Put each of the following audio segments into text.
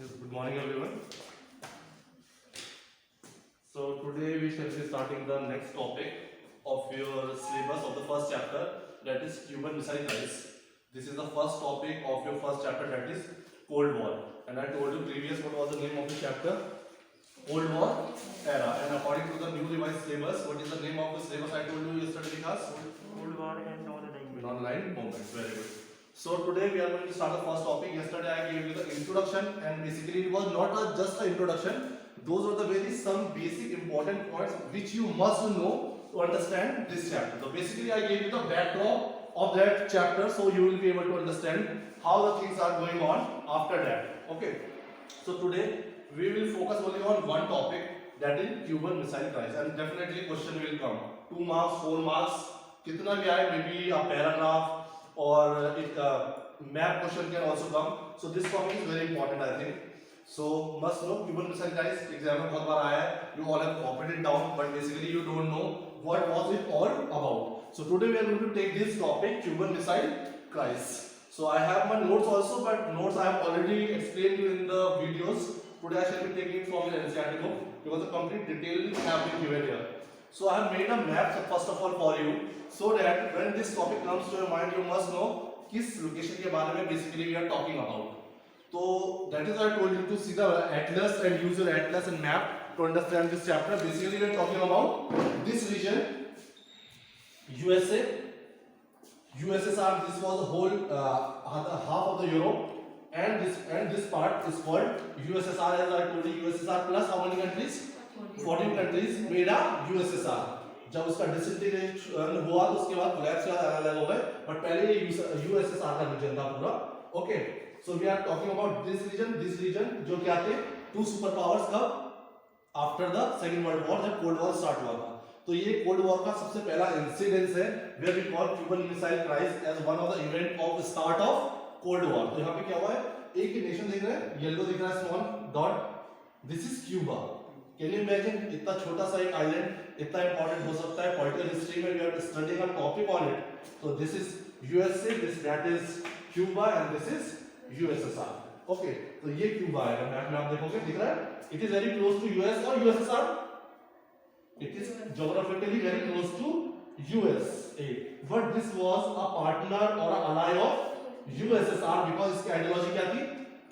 Yes, good morning everyone. So today we shall be starting the next topic of your syllabus of the first chapter, that is Cuban Missile Crisis. This is the first topic of your first chapter, that is Cold War. And I told you previous what was the name of the chapter? Cold War era. And according to the new revised syllabus, what is the name of the syllabus I told you yesterday, Vikas? Cold War and non-aligned Non-aligned movements. Very good. So today we are going to start the first topic. Yesterday I gave you the introduction, and basically it was not just an introduction. Those are the very some basic important points which you must know to understand this chapter. So basically I gave you the backdrop of that chapter, so you will be able to understand how the things are going on after that. Okay. So today we will focus only on one topic, that is Cuban Missile Crisis, and definitely question will come. 2 marks, 4 marks, कितना भी आए, maybe a paragraph or map question can also come. So this topic is very important, I think. So must know Cuban Missile Crisis. Exam में बहुत बार आया है. You all have copied it down, but basically you don't know what was it all about. So today we are going to take this topic, Cuban Missile Crisis. So I have my notes also, but notes I have already explained you in the videos. Today I shall be taking it from the NCERT book because the complete details have been given here. So I have made a map first of all for you, so that when this topic comes to your mind, you must know किस location के बारे में basically we are talking about. So that is why I told you to see the atlas and use your atlas and map to understand this chapter. Basically we are talking about this region, USA, USSR. This was the whole half of the Europe, and this part is called USSR. As I told you, USSR plus how many countries? 14 countries made a USSR. जब उसका disintegration हुआ तो उसके बाद collapse के बाद अलग हो गए, बट पहले ये USSR का रीजन था पूरा. Okay, so we are talking about this region जो क्या थे, टू सुपर पावर्स कब? After the second world war, जब कोल्ड वॉर स्टार्ट हुआ था. तो ये कोल्ड वॉर का सबसे पहला इंसिडेंस है, where we call Cuban missile crisis as one of the event of start of cold war. तो यहाँ पे क्या हुआ है, एक ही नेशन दिख रहा है, येलो दिख रहा है, small dot, this is Cuba. Can you imagine, इतना छोटा सा एक आइलैंड इतना इंपॉर्टेंट हो सकता है पॉलिटिकल हिस्ट्री में. We are studying a topic on it. तो this is USA, this that is Cuba and this is USSR. Okay, तो ये क्यूबा है, मैप में आप देखोगे दिख रहा है. It is very close to US और USSR. It is geographically very close to USA, but this was a partner or an ally of USSR because इसकी आइडियोलॉजी क्या थी,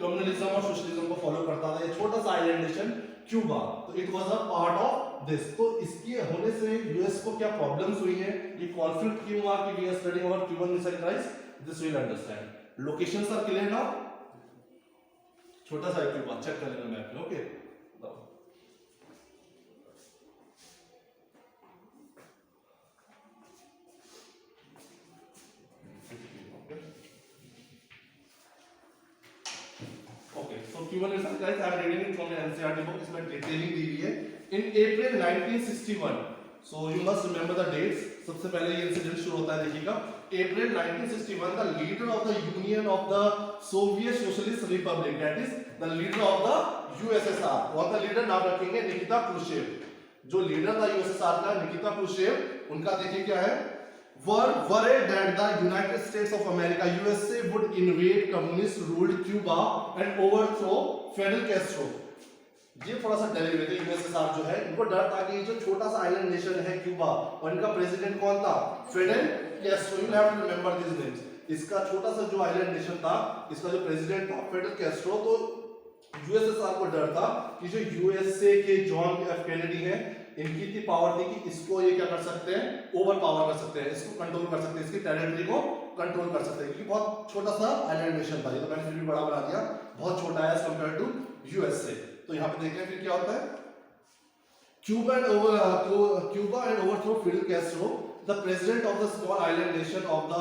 कम्युनलिज्म और सोशलिज्म को फॉलो करता था. ये छोटा सा आइलैंड नेशन क्यूबा, तो it was a part of this. तो इसके होने से यूएस को क्या प्रॉब्लम्स हुई हैं, ये कॉन्फ्लिक्ट क्यों हुआ, कि we are studying about Cuban missile crisis, this will understand. Locations are clear now. छोटा सा क्यूबा चेक कर लेना मैप में. Okay, Cuban Missile Crisis, I am reading it from the NCERT book. इसमें डिटेलिंग दी हुई है. In April 1961, so you must remember the dates. सबसे पहले ये इंसिडेंट शुरू होता है, देखिएगा. April 1961, the leader of the Union of the Soviet Socialist Republic, that is the leader of the USSR. कौन सा लीडर नाम रखेंगे, निकिता क्रुश्चेव. जो लीडर था यूएसएसआर का, निकिता क्रुश्चेव, उनका देखिए क्या है, were worried that the United States of America USA would invade communist ruled Cuba and overthrow Fidel Castro. ये थोड़ा सा डरे हुए थे यूएसएसआर जो है, इनको डर था कि जो छोटा सा आइलैंड नेशन है क्यूबा, और इनका प्रेसिडेंट कौन था, Fidel Castro. You have to remember this names. इसका छोटा सा जो आइलैंड नेशन था, इसका जो प्रेसिडेंट था फिडेल कैस्ट्रो. तो यूएसएसआर को डर था कि जो यूएसए के जॉन एफ कैनेडी हैं, इनकी इतनी पावर थी कि इसको ये क्या कर सकते हैं, ओवर पावर कर सकते हैं, इसको कंट्रोल कर सकते हैं, इसकी टेरिटरी को कंट्रोल कर सकते हैं, क्योंकि बहुत छोटा सा आइलैंड नेशन था. ये तो मैंने फिर भी बड़ा बना दिया, बहुत छोटा है एज कंपेयर टू यूएसए. तो यहाँ पे देखते हैं फिर क्या होता है. Cuba and overthrow Fidel Castro, the president of the small island nation of the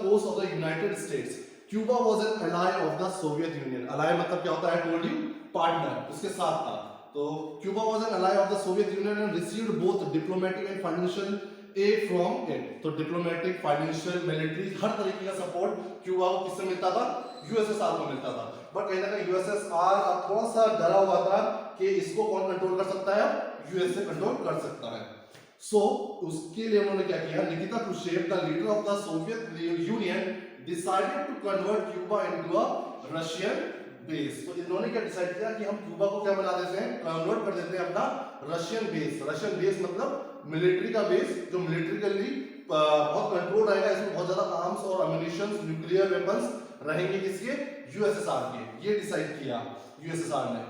coast of the United States. Cuba was an ally of the Soviet Union. Ally मतलब क्या होता है, टोल्ड यू, पार्टनर, उसके साथ था. तो Cuba was an ally of the Soviet union and received both diplomatic and financial aid from it. तो diplomatic, financial, military, हर तरीके का सपोर्ट क्यूबा को किससे मिलता था, यूएसएसआर को मिलता था. बट कहीं ना कहीं यूएसएसआर थोड़ा सा डरा हुआ था कि इसको कौन कंट्रोल कर सकता है, यूएसए कंट्रोल कर सकता है. सो उसके लिए उन्होंने क्या किया, Nikita Khrushchev, the leader of the Soviet union, decided to convert Cuba into a Russian base. तो इन्होंने क्या डिसाइड किया कि हम क्यूबा को क्या बना देते हैं, कन्वर्ट कर देते हैं अपना रशियन बेस। रशियन बेस मतलब मिलिट्री का बेस, जो मिलिट्रिकली बहुत कंट्रोल रहेगा, इसमें बहुत ज्यादा आर्म्स और अम्यूनिशंस, न्यूक्लियर वेपन्स रहेंगे किसके, यूएसएसआर के। ये डिसाइड किया यूएसएसआर ने।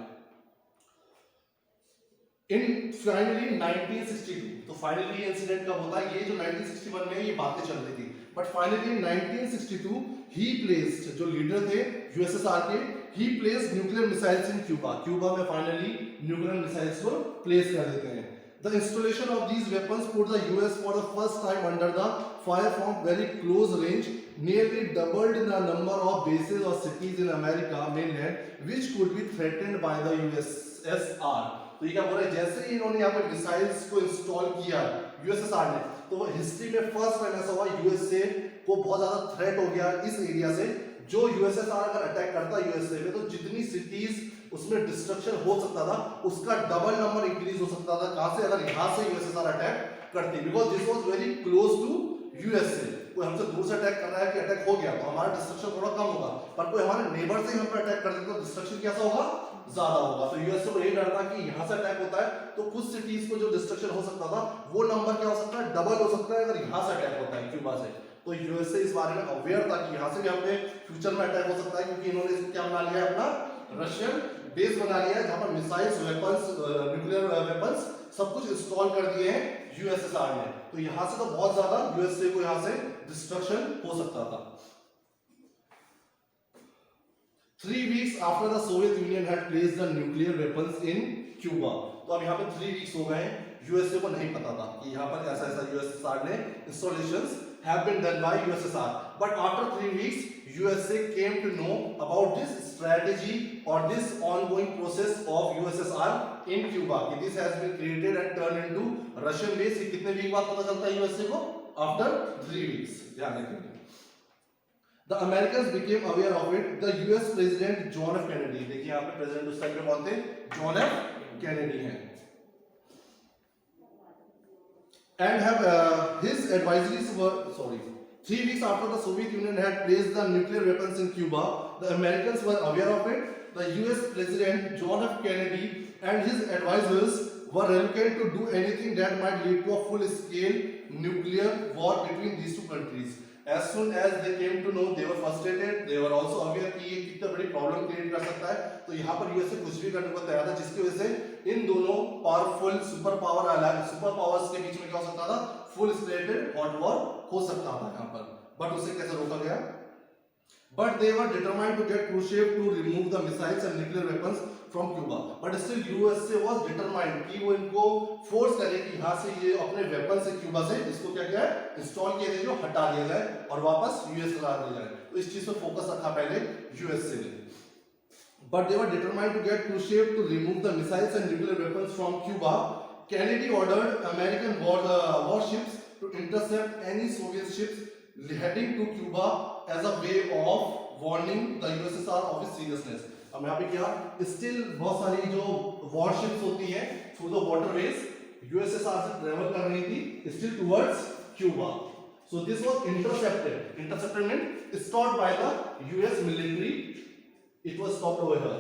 इन फाइनली 1962, तो फाइनली इंसिडेंट कब होता है, ये जो 1961 में ये बातें चल रही थी, बट फाइनली 1962 ही प्लेस्ड, जो लीडर थे यूएसएसआर के, ही प्लेस्ड न्यूक्लियर मिसाइल्स इन क्यूबा। क्यूबा में फाइनली न्यूक्लियर मिसाइल्स को प्लेस कर देते हैं। The installation of these weapons put the US for the first time under the fire from very close range, nearly doubled the number of bases or cities in America mainland which could be threatened by the USSR. तो ये क्या बोल रहे हैं, जैसे ही इन्होंने यहाँ पे मिसाइल्स को इंस्टॉल किया यूएसएसआर ने, तो वो हिस्ट्री में फर्स्ट टाइम ऐसा हुआ यूएसए को बहुत ज्यादा थ्रेट हो गया इस एरिया से। जो यूएसएसआर अगर अटैक करता यूएसए में, तो जितनी सिटीज उसमें डिस्ट्रक्शन हो सकता था, उसका डबल नंबर इंक्रीज हो सकता था। कहां से, अगर यहां से यूएसएसआर अटैक करती, because this was very close to USA. कोई हमसे दूर से अटैक कर रहा है कि अटैक हो गया तो हमारा डिस्ट्रक्शन थोड़ा कम होगा, पर कोई हमारे नेबर से हम पर अटैक कर देता तो डिस्ट्रक्शन कैसा होगा, ज्यादा होगा। तो यूएसए को यही डर था कि यहां से अटैक होता है तो कुछ सिटीज को जो डिस्ट्रक्शन हो सकता था वो नंबर क्या हो सकता है, डबल हो सकता है अगर यहां से अटैक होता है क्यूबा से। तो यूएसए इस बारे में अवेयर था कि यहां से भी हमें फ्यूचर में अटैक हो सकता है, क्योंकि इन्होंने इसको क्या बना लिया है, अपना रशियन बेस बना लिया है, जहां पर मिसाइल्स, वेपन्स, न्यूक्लियर वेपन्स सब कुछ इंस्टॉल कर दिए हैं यूएसएसआर ने। तो यहां से तो बहुत ज्यादा यूएसए को यहां से डिस्ट्रक्शन हो सकता था। 3 weeks after the Soviet Union had placed the nuclear weapons in Cuba, तो अब यहाँ पे 3 weeks हो गए हैं, यूएसए को नहीं पता था कि यहाँ पर ऐसा ऐसा यूएसएसआर ने installations have been done by USSR, but after 3 weeks USA came to know about this strategy or this ongoing process of USSR in Cuba. This has been created and turned into Russian base. ये कितने week बाद पता चलता है USA को, after 3 weeks। ध्यान रखिए। The Americans became aware of it. The US President John F. Kennedy, देखिए यहाँ पे प्रेसिडेंट उस टाइम पे कौन थे, जॉन एफ कैनेडी हैं, and have his advisories were 3 weeks after the Soviet Union had placed the nuclear weapons in Cuba, the Americans were aware of it. The US President John F. Kennedy and his advisors were reluctant to do anything that might lead to a full-scale nuclear war between these two countries. As soon as they came to know, they were frustrated. They were also aware कि ये कितना बड़ी problem create कर सकता है। तो यहाँ पर यूएसए कुछ भी करने को तैयार था, जिसकी वजह से इन दोनों पावरफुल सुपर पावर्स के बीच में क्या हो सकता था, फुल स्केलेटेड हॉट वॉर हो सकता था यहाँ पर। बट उसे कैसे रोका गया? But they were determined to get Khrushchev to remove the missiles and nuclear weapons from Cuba. But still USA was determined कि वो इनको फोर्स करे कि यहाँ से ये अपने वेपन से क्यूबा से इसको क्या किया है, इंस्टॉल किए थे, जो हटा दिया जाए और वापस यूएसएसआर ले जाए। तो इस चीज पे फोकस रखा पहले यूएसए ने। But they were determined to get Khrushchev to remove the missiles and nuclear weapons from Cuba. Kennedy ordered American warships to intercept any Soviet ships heading to Cuba as a way of warning the USSR of its seriousness. अब यहाँ पे क्या, still बहुत सारी जो warships होती हैं through the waterways USSR से ट्रेवल कर रही थी still towards Cuba. So this was intercepted mean stopped by the US military, it was stopped over here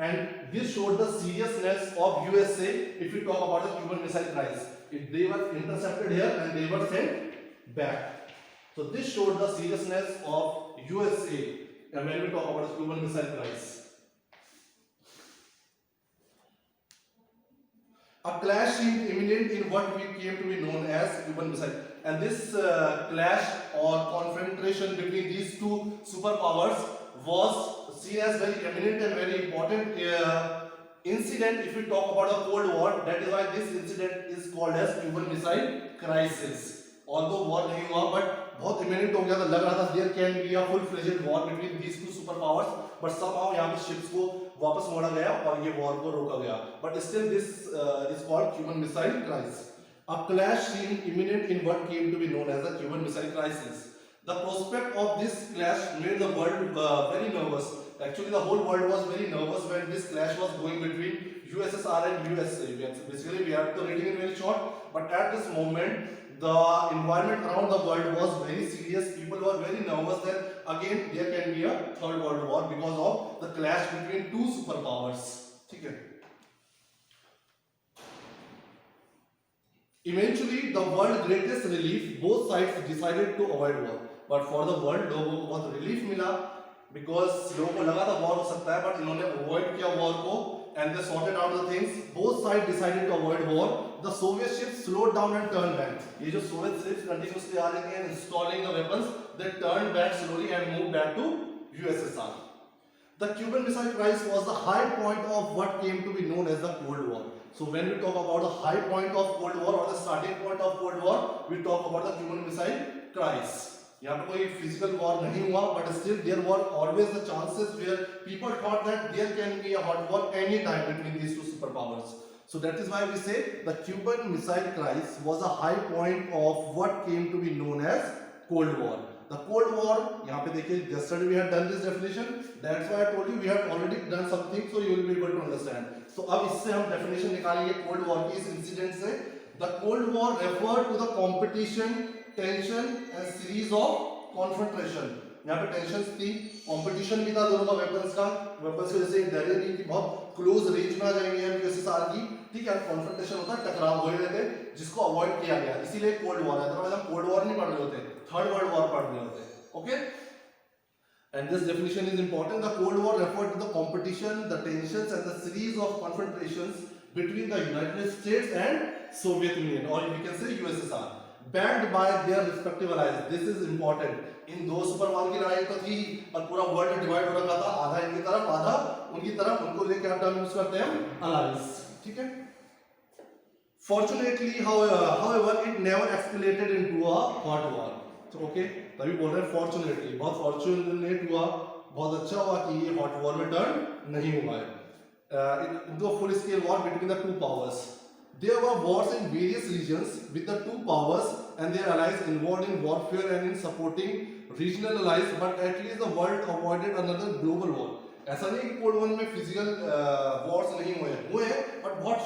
and this showed the seriousness of USA if you talk about the Cuban missile crisis. If they were intercepted here and they were sent back, so this showed the seriousness of USA and when we talk about the Cuban Missile Crisis. A clash seemed imminent in what we came to be known as Cuban Missile, and this clash or confrontation between these two superpowers was seen as very eminent and very important incident if we talk about the Cold War. That is why this incident is called as Cuban Missile Crisis. Although war नहीं हुआ, but बहुत imminent हो गया था, लग रहा था there can be a full fledged war between these two super powers, but somehow यहाँ पे शिप्स को वापस मोड़ा गया और ये वॉर को रोका गया। But still this is called Cuban missile crisis. A clash seemed imminent in what came to be known as the Cuban missile crisis. The prospect of this clash made the world very nervous. Actually, the whole world was very nervous when this clash was going between USSR and USA. Basically, we are reading it very short, but at this moment, the environment around the world was very serious. People were very nervous that again there can be a third world war because of the clash between two superpowers. ठीक है. Eventually, the world's greatest relief, both sides decided to avoid war. But for the world, लोगों को बहुत relief मिला because लोगों को लगा था war हो सकता है, but इन्होंने avoid किया war को and they sorted out the things. Both sides decided to avoid war. The Soviet ships slowed down and turned back. ये जो Soviet ships continuously आ रहे थे installing the weapons, they turned back slowly and moved back to USSR. The Cuban Missile Crisis was the high point of what came to be known as the Cold War. So when we talk about the high point of Cold War or the starting point of Cold War, we talk about the Cuban Missile Crisis. यहाँ पे कोई physical war नहीं हुआ, but still there were always the chances where people thought that there can be a hot war any time between these two superpowers. So that is why we say the Cuban Missile Crisis was a high point of what came to be known as Cold War. The Cold War, यहाँ पे देखिए, yesterday we had done this definition. That's why I told you we have already done something, so you will be able to understand. So अब इससे हम definition निकालेंगे Cold War की इस incident से. The Cold War referred to the competition, tension and series of confrontation. यहाँ पे tensions थी, competition भी था दोनों का weapons का. Weapons की वजह से डर रही थी बहुत close range में आ जाएंगे हम USSR की. ठीक है, confrontation होता है, टकराव हो रहे थे, जिसको avoid किया गया. इसीलिए Cold War है. अदरवाइज हम Cold War नहीं पढ़ रहे होते, Third World War पढ़ रहे होते. Okay? And this definition is important. The Cold War referred to the competition, the tensions and the series of confrontations between the United States and Soviet Union, or we can say USSR, backed by their respective allies. This is important. इन दो super power की लड़ाई तो थी और पूरा world divide हो रखा था, आधा इनकी तरफ आधा उनकी तरफ. उनको लेके आप टर्म यूज करते हैं allies. ठीक है. Fortunately, however, it never escalated into a hot war. So, okay, तभी बोल रहे हैं fortunately, बहुत fortunate हुआ, बहुत अच्छा हुआ कि ये hot war में turn नहीं हुआ है. Into a full scale war between the two powers. There were wars in various regions with the two powers and their allies involved in warfare and in supporting regional allies, but at least the world avoided another global war. ऐसा नहीं कि cold war में physical Wars नहीं हुए हैं, but बहुत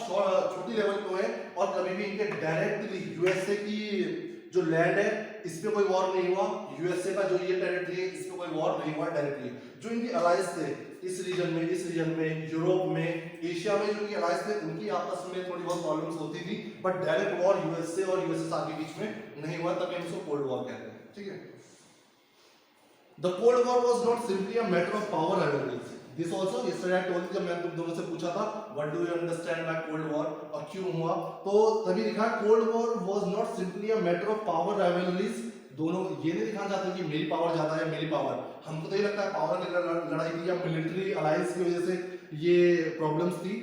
छोटी level पे हुए हैं और कभी भी इनके डायरेक्टली यूएसए की जो लैंड है इस पे कोई वॉर नहीं हुआ. यूएसए का जो ये टेरिटरी है इस पे कोई वॉर नहीं हुआ डायरेक्टली. जो इनकी अलायंस थे इस रीजन में, यूरोप में, एशिया में जो इनकी अलायंस थे उनकी आपस में थोड़ी बहुत प्रॉब्लम्स होती थी, बट डायरेक्ट वॉर यूएसए और यूएसएसआर के बीच में नहीं हुआ, तभी हम इसको कोल्ड वॉर कहते हैं. ठीक है. The Cold War was not simply a matter of power rivalries. This also yesterday I told you, जब मैं तुम दोनों से पूछा था what do you understand by Cold War और क्यों हुआ, तो तभी लिखा Cold War was not simply a matter of power rivalries. दोनों ये नहीं दिखाना चाहते कि मेरी पावर ज्यादा है मेरी पावर. हमको तो ये लगता है पावर की लड़ाई थी या मिलिट्री अलायंस की वजह से ये प्रॉब्लम्स थी.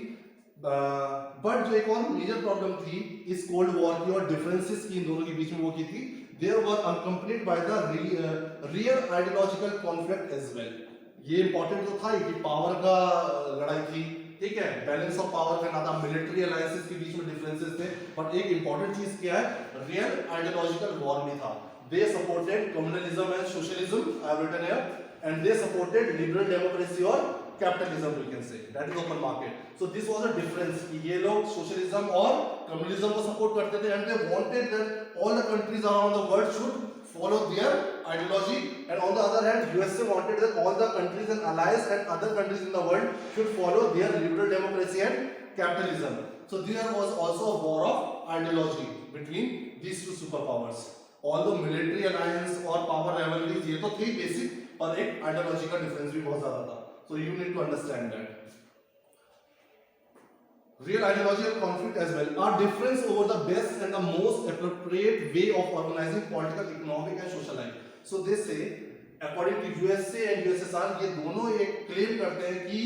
बट जो एक और मेजर प्रॉब्लम थी इस कोल्ड वॉर की और डिफरेंसेस की इन दोनों के बीच में वो की थी, there were accompanied by the real ideological conflict as well. ये इंपॉर्टेंट तो था ही कि पावर का लड़ाई थी, ठीक है, बैलेंस ऑफ पावर का ना था, मिलिट्री अलायंसेस के बीच में डिफरेंसेस थे, बट एक इंपॉर्टेंट चीज क्या है, रियल आइडियोलॉजिकल वॉर भी था. They supported communalism and socialism, I have written here, and they supported liberal democracy or capitalism, we can say, that is open market. So this was a difference कि ये लोग socialism और communism को support करते थे, and they wanted that all the countries around the world should follow their ideology, and on the other hand USA wanted that all the countries and allies and other countries in the world should follow their liberal democracy and capitalism. So there was also a war of ideology between these two superpowers. Although military alliance और power rivalries ये तो थी basic, पर एक ideology का difference भी बहुत ज़्यादा था. So you need to understand that. Real ideological conflict as well. Our difference over the best and the most appropriate way of organizing political, economic and social life. So they say, according to USA and USSR, ये दोनों एक claim करते हैं कि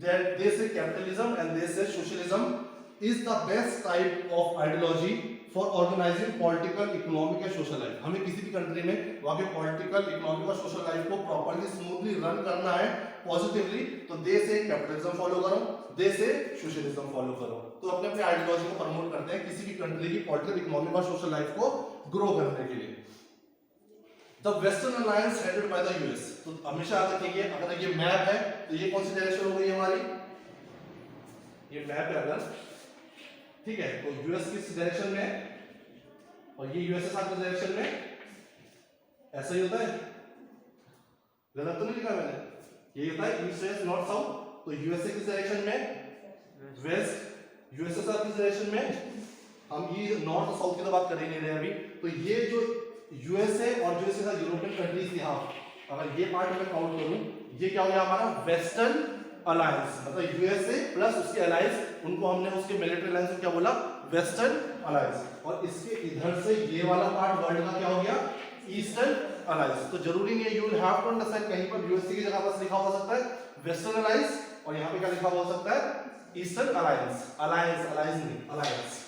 that they say capitalism and they say socialism is the best type of ideology for organizing political, economic and social life. हमें किसी भी country में वहाँ के political, economic और social life को properly, smoothly run करना है positively, तो दे से कैपिटलिज्म फॉलो करो, दे से सोशलिज्म फॉलो करो. तो अपने अपने आइडियोलॉजी को प्रमोट करते हैं किसी भी कंट्री की पॉलिटिकल, इकोनॉमिक और सोशल लाइफ को ग्रो करने के लिए. The western alliance headed by the US. तो हमेशा याद रखिए, अगर ये मैप है तो ये कौन सी डायरेक्शन हो गई हमारी, ये मैप है अगर, ठीक है, तो यूएस किस डायरेक्शन में है और ये यूएसएसआर की डायरेक्शन में ऐसा ही होता है, गलत तो नहीं लिखा मैंने, ये होता है ईस्ट वेस्ट नॉर्थ साउथ। तो यूएसए की डायरेक्शन में वेस्ट, यूएसएसआर की डायरेक्शन में हम ये नॉर्थ और साउथ की तो बात कर ही नहीं रहे अभी। तो ये जो यूएसए और जो इसके साथ यूरोपियन कंट्रीज थी, हाँ अगर ये पार्ट में काउंट करूं, ये क्या हो गया हमारा वेस्टर्न अलायंस, मतलब यूएसए प्लस उसके अलायंस, उनको हमने उसके मिलिट्री अलायंस को क्या बोला, वेस्टर्न अलायंस। और इसके इधर से ये वाला पार्ट वर्ल्ड का क्या हो गया, ईस्टर्न अलायंस। तो जरूरी नहीं है, you will have to understand, कहीं पर यूएसए की जगह बस लिखा हो सकता है वेस्टर्न अलायंस, और यहाँ पे क्या लिखा हो सकता है ईस्टर्न अलायंस, अलायंस अलायंस नहीं अलायंस।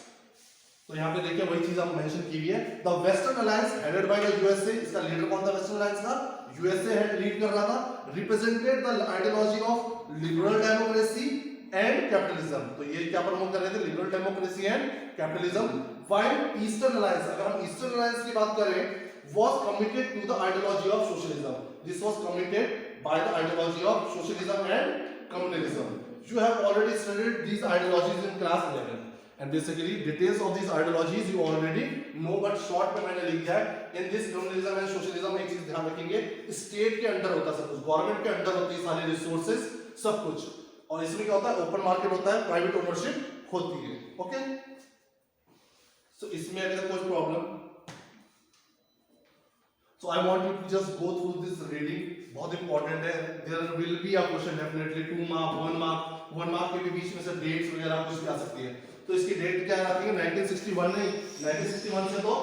तो यहाँ पे देखिए वही चीज हम मेंशन की हुई है, the western alliance headed by the USA. इसका लीडर कौन था वेस्टर्न अलायंस का, यूएसए हेड लीड कर रहा था, represented the ideology of liberal democracy and capitalism. तो ये क्या प्रमोट कर रहे थे, liberal democracy and capitalism. While eastern alliance, अगर हम ईस्टर्न अलायंस की बात करें, was committed to the ideology of socialism. This was committed by the ideology of socialism and communalism. You have already studied these ideologies in class 11, and basically details of these ideologies you already know, but short में मैंने लिख दिया है। In this communalism and socialism एक चीज ध्यान रखेंगे, state के अंडर होता है सब कुछ, गवर्नमेंट के अंडर होती है सारे रिसोर्सेज सब कुछ, और इसमें क्या होता है ओपन मार्केट होता है, प्राइवेट ओनरशिप होती है। ओके, सो इसमें अगर कोई problem, so I want you to just go through this reading, बहुत important है। there will be a question definitely 2 mark 1 mark के भी बीच में से dates वगैरह कुछ भी आ सकती है। तो इसकी डेट क्या आती है 1961 नहीं, 1961 से तो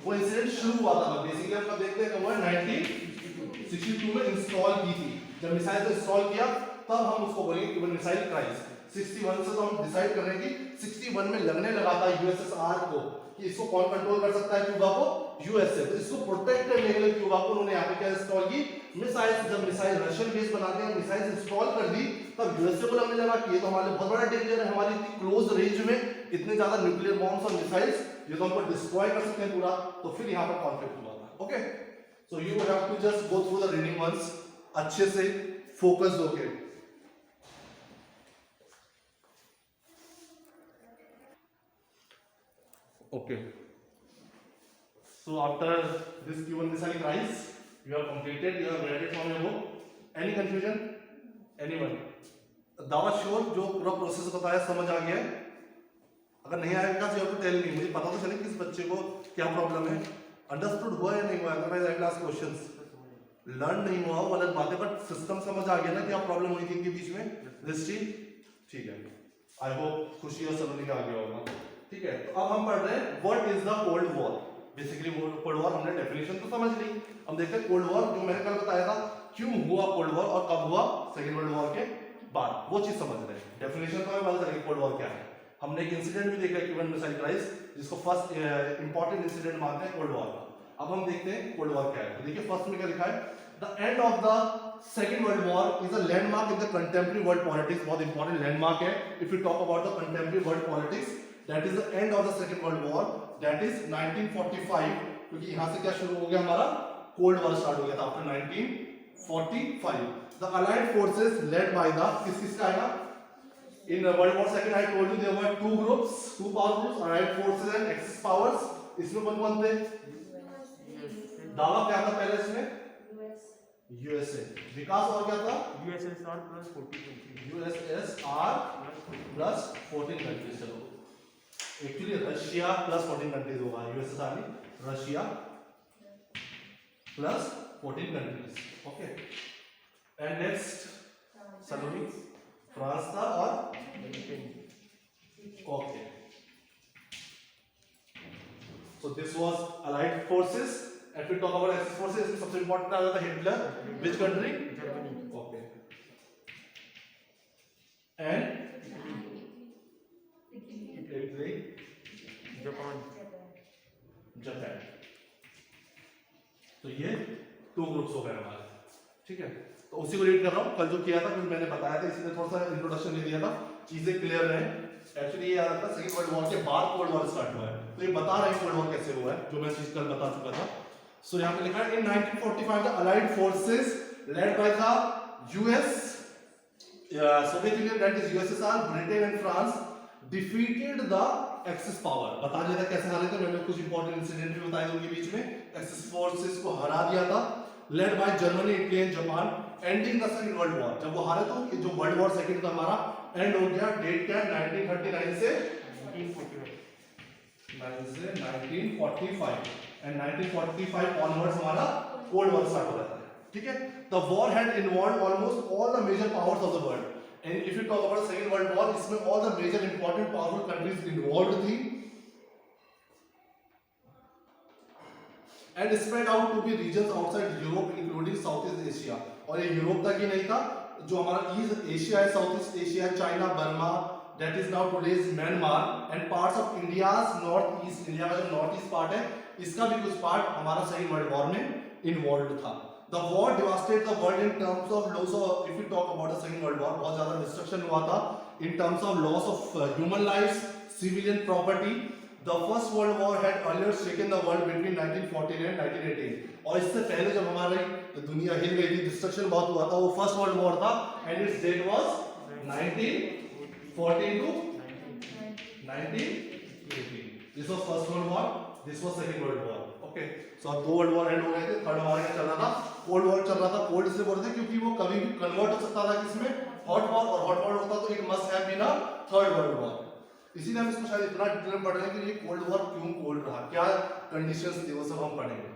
वो इंसिडेंट शुरू हुआ था, बेसिकली हम कब देखते हैं कब हुआ 1962 में इंस्टॉल की थी, जब मिसाइल को इंस्टॉल किया तब हम उसको बोलेंगे क्यूबन मिसाइल क्राइसिस। 61 से तो हम डिसाइड कर रहे हैं कि 61 में लगने लगा था यूएसएसआर को कि इसको कौन कंट्रोल कर सकता है, क्यूबा को, यूएसए। तो इसको प्रोटेक्ट करने के लिए क्यूबा को उन्होंने यहाँ पे क्या इंस्टॉल की, मिसाइल्स। जब मिसाइल रशियन बेस बनाते हैं मिसाइल्स इंस्टॉल कर दी, तब यूएसए को लगने लगा कि ये तो हमारे लिए बहुत बड़ा डेंजर है, हमारी इतनी क्लोज रेंज में इतने ज्यादा न्यूक्लियर बॉम्ब्स और मिसाइल्स ये तो हमको डिस्ट्रॉय कर सकते हैं पूरा। तो फिर यहाँ पर कॉन्फ्लिक्ट हुआ था। Okay, so you have to just go through the reading once, अच्छे से फोकस्ड होके। Okay. So after this Q1 missile rise, you have completed, you have read it from your book. Any confusion? Anyone? दावा sure जो पूरा process बताया समझ आ गया है? अगर नहीं आएगा तो आपको टेल मी, मुझे पता तो चले कि इस बच्चे को क्या प्रॉब्लम है, अंडरस्टूड हुआ या नहीं हुआ। Otherwise I class questions learn नहीं हुआ वो अलग बात है, बट सिस्टम समझ आ गया ना क्या प्रॉब्लम हुई थी इनके बीच में, दृष्टि ठीक है। आई होप खुशी और सलोनी का आ गया होगा। ठीक है, तो अब हम पढ़ रहे हैं what is the cold war. Basically cold war हमने डेफिनेशन तो समझ ली, हम देखते हैं कोल्ड वॉर जो मैंने कल बताया था क्यों हुआ कोल्ड वॉर और कब हुआ, सेकंड वर्ल्ड वॉर के बाद, वो चीज समझ रहे हैं। डेफिनेशन तो हमें पता चलेगी कोल्ड वॉर क्या है। हमने एक इंसिडेंट भी देखा क्यूबन मिसाइल क्राइसिस, जिसको फर्स्ट इंपॉर्टेंट इंसिडेंट मानते हैं कोल्ड वॉर का। अब हम देखते हैं कोल्ड वॉर क्या है। तो देखिए फर्स्ट में क्या लिखा है, the end of the second world war is a landmark in the contemporary world politics. बहुत इंपॉर्टेंट लैंडमार्क है if you talk about the contemporary world politics. That is the end of the Second World War. That is 1945. क्योंकि यहाँ से क्या शुरू हो गया हमारा कोल्ड वॉर स्टार्ट हो गया था after 1945. The Allied forces led by the किसका आएगा in World War Second I told you there were two groups, two power groups, Allied forces and Axis powers. इसमें कौन थे? दावा क्या था पहले इसमें? USA. विकास और क्या था? USSR plus 14 countries. USSR plus 14 countries। चलो एक्चुअली रशिया प्लस 14 कंट्रीज होगा, यूएसएसआर नहीं, Russia plus 14 countries. Okay, and next Saloni France था और okay, so this was allied forces. And फिर टॉक अबाउट एक्सिस फोर्सेस, इसमें सबसे इंपॉर्टेंट आ जाता है Hitler, which country, Germany. Okay, and Italy, Japan, Japan. तो ये टू ग्रुप्स हो गए हमारे। ठीक है, तो उसी को रीड कर रहा हूँ, कल जो किया था कुछ मैंने बताया था, इसलिए थोड़ा सा इंट्रोडक्शन दे दिया था, चीजें क्लियर रहे। एक्चुअली ये याद रखा सेकंड वर्ल्ड वॉर के बाद कोल्ड वॉर स्टार्ट हुआ है, तो ये बता रहे हैं कोल्ड वॉर कैसे हुआ है, जो मैं चीज कल बता चुका था। सो यहाँ पे लिखा है इन 1945 the allied forces led by the US, Soviet union, that is USSR, Britain and France defeated the axis power. बता दिया था कैसे हारे थे, मैंने कुछ इंपॉर्टेंट इंसिडेंट भी बताए थे उनके बीच में। एक्सिस फोर्सेस को हरा दिया था, led by Germany, Italy and Japan, ending the second world war. जब वो हारे तो ये जो वर्ल्ड वॉर सेकंड का हमारा एंड हो गया। डेट क्या है? 1939 से 1945 एंड 1945 ऑनवर्ड्स हमारा कोल्ड वॉर स्टार्ट हो जाता है। ठीक है, the war had involved almost all the major powers of the world. And if you talk about second world war, इसमें all the major important powerful countries involved थी and spread out to be regions outside Europe including south east Asia. और ये Europe तक ही नहीं था, जो हमारा ईस्ट एशिया है, south east Asia, China, Burma, that is now today's Myanmar and parts of India's north east, India का जो नॉर्थ ईस्ट पार्ट है इसका भी कुछ पार्ट हमारा सेकंड वर्ल्ड वॉर में इन्वॉल्व था। The war devastated the world in terms of loss of, if you talk about the second world war, बहुत ज्यादा डिस्ट्रक्शन हुआ था in terms of loss of human lives, civilian property. The first world war had earlier shaken the world between 1914 and 1918. और इससे पहले जब हमारी दुनिया हिल गई थी, डिस्ट्रक्शन बहुत हुआ था, वो फर्स्ट वर्ल्ड वॉर था and its date was 1914 to 1918. This was first world war, this was second world war. Okay, so अब दो वर्ल्ड वॉर एंड हो गए थे, थर्ड हमारा क्या चल रहा था? कोल्ड वॉर चल रहा था। कोल्ड इसलिए बोलते हैं क्योंकि वो कभी भी कन्वर्ट हो सकता था किसमें? हॉट वॉर, और हॉट वॉर होता तो एक must have been a third world war. इसीलिए हम इसको शायद इतना डिटेल में पढ़ रहे हैं कि ये कोल्ड वॉर क्यों कोल्ड रहा, क्या कंडीशंस थी, वो सब हम पढ़ेंगे।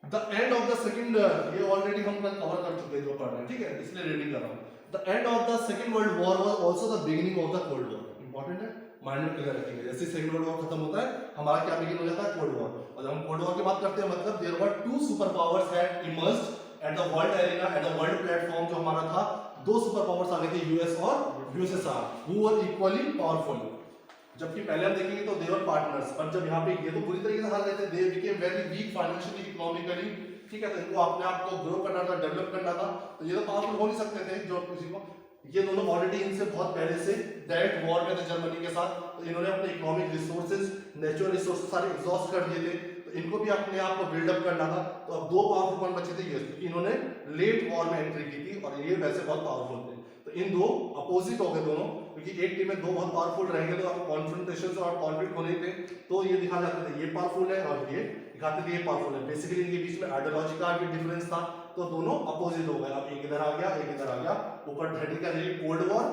The end of the second, ये ऑलरेडी हम कवर कर चुके हैं जो पढ़ रहे हैं, ठीक है, इसलिए रीडिंग कर रहा हूं। The end of the second world war was also the beginning of the cold war. Important है, माइंड में क्लियर रखेंगे। जैसे सेकंड वर्ल्ड वॉर खत्म होता है, हमारा क्या बिगिन हो जाता है? Cold war. और जब हम कोल्ड वॉर की बात करते हैं, मतलब there were two super powers had emerged at the world arena, at the world platform. जो हमारा था, दो सुपर पावर्स आ गए थे, यूएस और USSR, who were equally powerful. जबकि पहले हम देखेंगे तो दे वर पार्टनर्स, पर जब यहाँ पे ये तो पूरी तरीके से हार गए थे, they became very weak financially, economically, ठीक है, तो इनको अपने आप को ग्रो करना था, डेवलप करना था, तो ये तो पावरफुल हो नहीं सकते थे जो किसी को। ये दोनों ऑलरेडी इनसे बहुत पहले से डायरेक्ट वॉर में थे जर्मनी के साथ, तो इन्होंने अपने इकोनॉमिक रिसोर्सेज, नेचुरल रिसोर्सेज सारे एग्जॉस्ट कर दिए थे, तो इनको भी अपने आप को बिल्डअप करना था। तो अब दो पावरफुल कौन बचे थे? यूएस, क्योंकि इन्होंने लेट वॉर में एंट्री की थी और ये वैसे बहुत पावरफुल थे। तो इन दो अपोजिट हो गए दोनों, क्योंकि एक टीम में दो बहुत पावरफुल रहेंगे तो कॉन्फ्रंटेशन और कॉन्फ्लिक्ट होने थे, तो ये दिखा जाते थे ये पावरफुल है और ये दिखाते थे ये पावरफुल है। बेसिकली इनके बीच में आइडियोलॉजी का भी डिफरेंस था, तो दोनों अपोजिट हो गए। अब एक इधर आ गया, एक इधर आ गया। ऊपर हेडिंग क्या जाएगी? Cold war.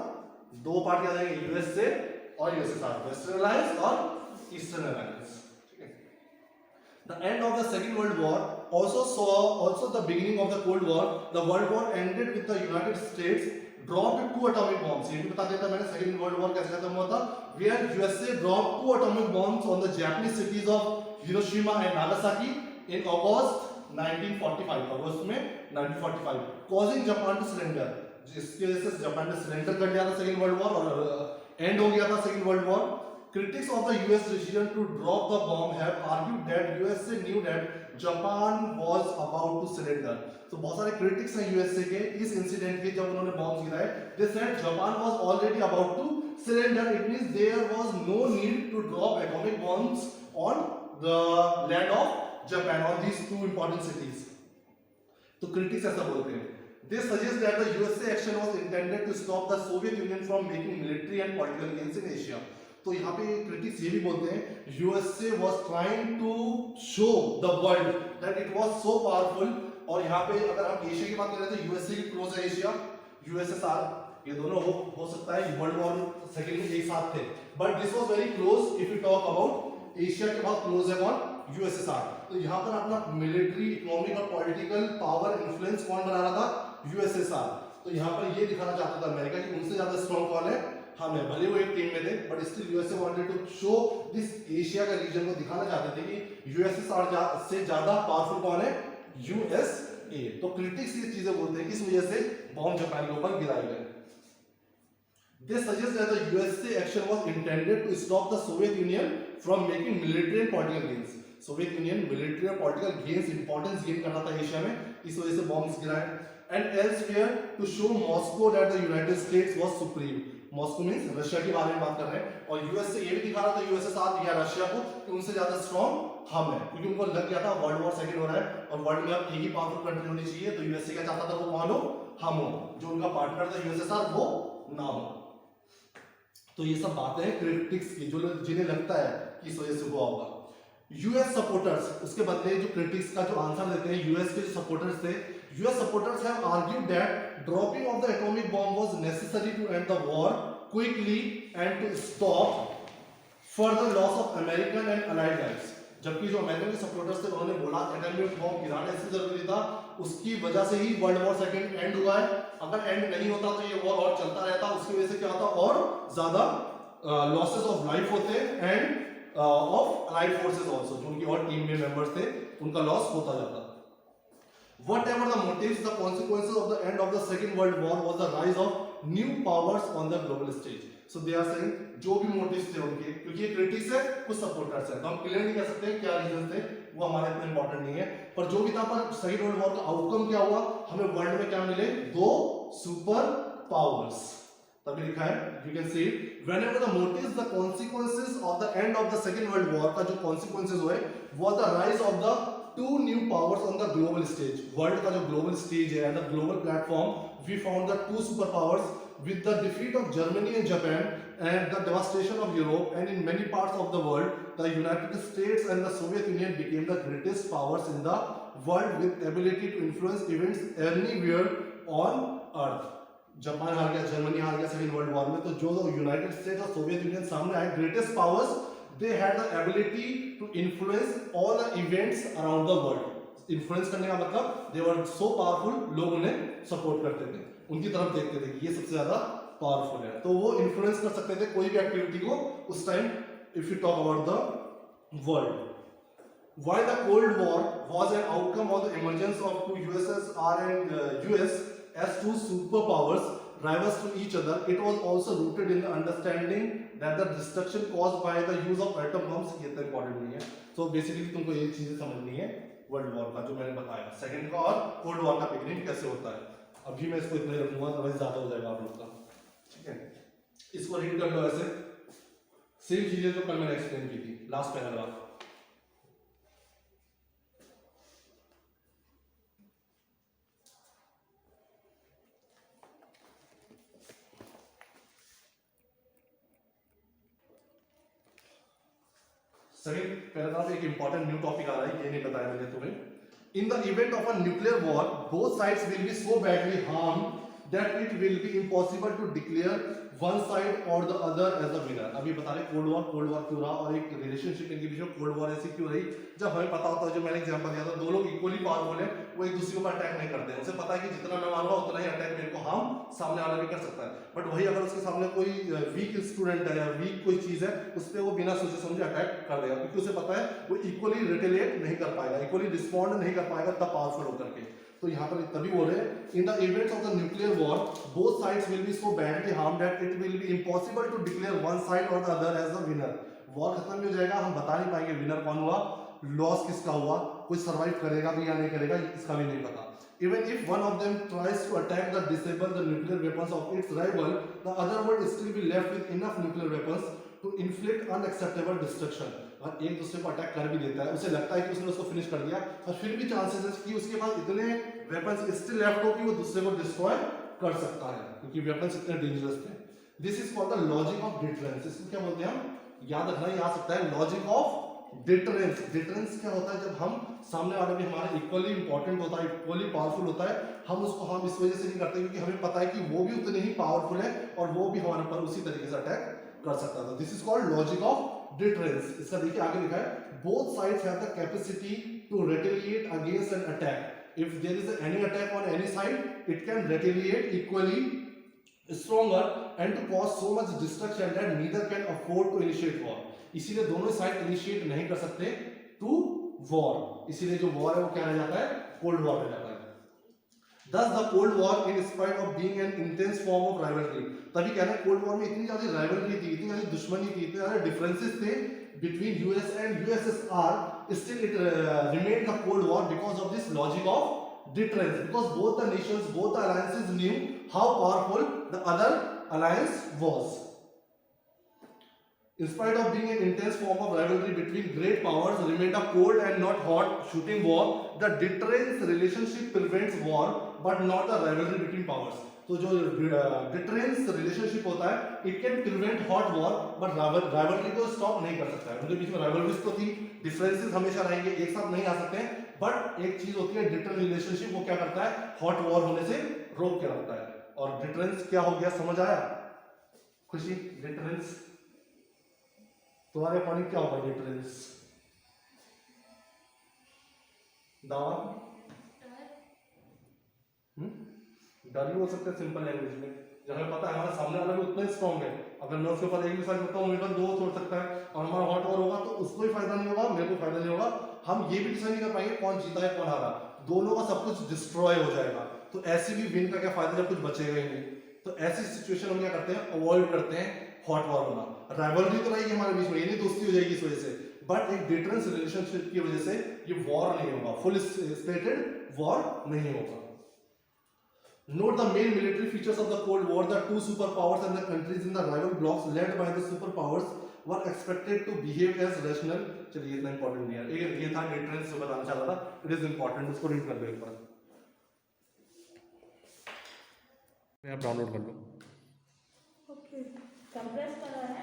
दो पार्ट क्या जाएंगे? यूएस से और यूएसएसआर, वेस्टर्न अलायंस और ईस्टर्न अलायंस। ठीक है। The end of the Second World War also saw the beginning of the Cold War. The World War ended with the United States dropped 2 atomic bombs. ये भी बता देता मैंने, second world war कैसे खत्म हुआ था? Where USA dropped 2 atomic bombs on the Japanese cities of Hiroshima and Nagasaki in August 1945, अगस्त में 1945, causing Japan to surrender. जिसकी वजह से जापान ने सरेंडर कर लिया था सेकंड वर्ल्ड वॉर और एंड हो गया था second world war. Critics of the US decision to drop the bomb have argued that USA knew that Japan was about to surrender. तो बहुत सारे critics हैं USA के इस इंसिडेंट के, जब उन्होंने बॉम्ब गिराए, they said Japan was already about to surrender. It means there was no need to drop atomic bombs on the land of Japan, on these two important cities. तो critics ऐसा बोलते हैं. They suggest that the USA action was intended to stop the Soviet Union from making military and political gains in Asia. तो यहाँ पे critics ये भी बोलते हैं USA was trying to show the world that it was so powerful. और यहाँ पे अगर हम एशिया की बात करें तो USA की क्लोज है एशिया, USSR, ये दोनों हो सकता है वर्ल्ड वॉर सेकेंड में एक साथ थे, but this was very close. If you talk about Asia के बहुत क्लोज है कौन? USSR। तो यहाँ पर अपना मिलिट्री, इकोनॉमिक और पॉलिटिकल पावर इन्फ्लुएंस कौन बना रहा था? USSR। तो यहाँ पर ये दिखाना चाहता था अमेरिका कि उनसे ज्यादा स्ट्रॉन्ग कौन है? हम है। भले वो एक टीम में थे, but still USA wanted to show this Asia का रीजन को दिखाना चाहते थे कि यूएसएसआर से ज्यादा पावरफुल कौन है? यूएसए। तो क्रिटिक्स ये चीजें बोलते हैं किस वजह से बॉम्ब जापान के ऊपर गिराए गए। They suggest that the USA action was intended to stop the Soviet Union from making military and political gains. Soviet Union military और पॉलिटिकल गेन्स, इंपॉर्टेंस गेन करना था एशिया में, इस वजह से बॉम्ब्स गिराए। And elsewhere to show Moscow that the United States was supreme. Moscow means Russia के बारे में बात कर रहे हैं, और यूएस से ये भी दिखा रहा था यूएसएसआर या रशिया को कि उनसे ज्यादा स्ट्रॉन्ग हम है, क्योंकि उनको लग गया था वर्ल्ड वॉर सेकंड हो रहा है और वर्ल्ड में अब एक ही पावरफुल कंट्री होनी चाहिए। तो यूएसए क्या चाहता था? वो कौन हो? हम हो। जो उनका पार्टनर था यूएसएसआर वो ना हो। तो ये सब बातें हैं क्रिटिक्स की, जो जिन्हें लगता है कि इस वजह से हुआ होगा। यूएस सपोर्टर्स, उसके बदले जो क्रिटिक्स का जो आंसर देते हैं यूएस के जो सपोर्टर्स थे, US supporters have argued that dropping of the atomic bomb was necessary to end the war quickly and to stop further loss of American and allied lives. जबकि जो American के supporters थे उन्होंने बोला atomic bomb गिराना इसलिए जरूरी था, उसकी वजह से ही वर्ल्ड वॉर सेकंड एंड हुआ है। अगर एंड नहीं होता तो ये वॉर और चलता रहता, उसकी वजह से क्या होता और ज्यादा लॉसेस ऑफ लाइफ होते end of allied forces also, जो उनकी और टीम में मेंबर्स थे उनका लॉस होता जाता। Whatever the motives, the consequences of the end of the Second World War was the rise of new powers on the global stage. So they are saying जो भी motives थे उनके, क्योंकि ये critics है कुछ supporters है, तो हम clear नहीं कह सकते क्या reasons थे, वो हमारे इतना important नहीं है। पर जो भी था, पर Second World War का outcome क्या हुआ, हमें वर्ल्ड में क्या मिले, दो super powers। तभी लिखा है, you can see whenever the motives, the consequences of the end of the Second World War का जो consequences हुए was the rise of the two new powers on the global stage. World का जो global stage है, the global platform, we found the two superpowers with the defeat of Germany and Japan and the devastation of Europe and in many parts of the world, the United States and the Soviet Union became the greatest powers in the world with ability to influence events anywhere on earth. Japan हार गया, Germany हार गया second world war में, तो जो United states और Soviet union सामने आए, greatest powers, they had the ability to influence all the events around the world। Influence करने का मतलब they were so powerful, लोग उन्हें सपोर्ट करते थे, उनकी तरफ देखते थे कि ये सबसे ज्यादा पावरफुल है, तो वो इन्फ्लुएंस कर सकते थे कोई भी एक्टिविटी को उस time. If you talk about the world, while the Cold War was an outcome of the emergence of two USSR and US as two superpowers rivals to each other, it was also rooted in the understanding that the destruction caused by the use of atom bombs, ये तो important नहीं है। So basically तुमको ये चीजें समझनी है world war का, जो मैंने बताया सेकंड का और कोल्ड वॉर का बिगिनिंग कैसे होता है। अभी मैं इसको इतना ही रखूंगा, अदरवाइज ज्यादा हो जाएगा आप लोग का, ठीक है। इसको रीड कर लो ऐसे, सेम चीजें जो कल मैंने एक्सप्लेन की थी लास्ट पैराग्राफ। सेकंड पैराग्राफ एक इंपॉर्टेंट न्यू टॉपिक आ रहा है, ये नहीं बताया मैंने तुम्हें। In the event of a nuclear war both sides will be so badly harmed that it will be impossible to declare one side or the other as the winner. अभी बता रहे कोल्ड वॉर क्यों रहा और एक relationship इनके बीच में cold war ऐसी क्यों रही, जब हमें पता होता है, जो मैंने एग्जांपल दिया था, दो लोग इक्वली पावरफुल है, वो एक दूसरे के ऊपर अटैक नहीं करते हैं, उसे पता है कि जितना मैं मारूंगा उतना ही अटैक मेरे को हम सामने वाला भी कर सकता है। बट वही अगर उसके सामने कोई वीक स्टूडेंट है या वीक कोई चीज है, उस पर वो बिना सोचे समझे अटैक कर देगा, क्योंकि उसे पता है वो इक्वली रिटेलिएट नहीं कर पाएगा, इक्वली रिस्पॉन्ड नहीं कर पाएगा तब पावरफुल होकर के। तो यहाँ पर तभी बोले in the events of the nuclear war both sides will be so badly harmed that it will be impossible to declare one side or the other as the winner. War खत्म हो जाएगा, हम बता नहीं पाएंगे विनर कौन हुआ, loss किसका हुआ, कोई सर्वाइव करेगा भी या नहीं करेगा इसका भी नहीं पता। Even if one of them tries to attack the disable the nuclear weapons of its rival, the other would still be left with enough nuclear weapons to inflict unacceptable destruction। और एक दूसरे को अटैक कर भी देता है, उसे लगता है कि उसने उसको फिनिश कर दिया, और फिर भी चांसेस है कि उसके पास इतने वेपन्स स्टिल लेफ्ट हो कि वो दूसरे को डिस्ट्रॉय कर सकता है, क्योंकि वेपन्स इतने डेंजरस थे। This is called the logic of deterrence. इसको क्या बोलते हैं हम, याद रखना ही आ सकता है, लॉजिक ऑफ डिटरेंस। डिटरेंस क्या होता है, जब हम सामने वाला भी हमारा इक्वली इंपॉर्टेंट होता है, इक्वली पावरफुल होता है, हम उसको हम इस वजह से नहीं करते क्योंकि हमें पता है कि वो भी उतने ही पावरफुल है और वो भी हमारे पर उसी तरीके से अटैक कर सकता था। This is called logic of deterrence. इसका देखिए आगे लिखा है, both sides have the capacity to retaliate against an attack. If there is any attack on any side, it can retaliate equally stronger and to cause so much destruction that neither can afford to initiate war। इसीलिए दोनों side initiate नहीं कर सकते to war, इसीलिए जो war है वो क्या रह जाता है, कोल्ड वॉर रह जाता है। Thus the Cold War, in spite of being an intense form of rivalry, तभी कहना है कोल्ड वॉर में इतनी ज्यादा rivalry थी, इतनी ज्यादा दुश्मनी थी, इतने ज्यादा differences थे between US and USSR, still it remained a Cold War because of this logic of deterrence, because both the nations, both the alliances knew how powerful the other alliance was. In spite of being an intense form of rivalry between great powers, remained a cold and not hot shooting war. The deterrence relationship prevents war, but not the rivalry between powers. तो जो deterrence relationship होता है it can prevent hot war but rivalry को stop नहीं कर सकता है। उनके बीच में राइवलरीज तो थी, डिफरेंसेस हमेशा रहेंगे, एक साथ नहीं आ सकते हैं, बट एक चीज होती है डिटरेंस रिलेशनशिप, वो क्या करता है हॉट वॉर होने से रोक के रखता है। और डिटरेंस क्या हो गया समझ आया खुशी? डिटरेंस तुम्हारे अकॉर्डिंग क्या होगा डिटरेंस? दावा डर भी हो सकता है सिंपल लैंग्वेज में, जब हमें पता है हमारा सामने वाला भी उतना ही स्ट्रॉन्ग है, अगर मैं उसके ऊपर एक भी साइड करता हूँ मेरे पास दो छोड़ सकता है और हमारा हॉट वॉर होगा तो उसको भी फायदा नहीं होगा, मेरे को फायदा नहीं होगा, हम ये भी डिसाइड नहीं कर पाएंगे कौन जीता है कौन हारा, दोनों का सब कुछ डिस्ट्रॉय हो जाएगा। तो ऐसी भी विन का क्या फायदा जब कुछ बचेगा ही नहीं। तो ऐसी सिचुएशन हम क्या करते हैं अवॉइड करते हैं हॉट वॉर होना। राइवलरी तो रहेगी हमारे बीच में, ये नहीं दोस्ती हो जाएगी इस वजह से, बट एक डिटरेंस रिलेशनशिप की वजह से ये वॉर नहीं होगा, फुल स्टेटेड वॉर नहीं होगा। Note the main military features of the Cold War. The two superpowers and the countries in the rival blocs led by the superpowers were expected to behave as rational. चलिए इतना important नहीं है, ये था deterrence जो बताना चाह रहा था, it is important, उसको read कर लो एक बार, आप डाउनलोड कर लो। ओके कंप्रेस करा है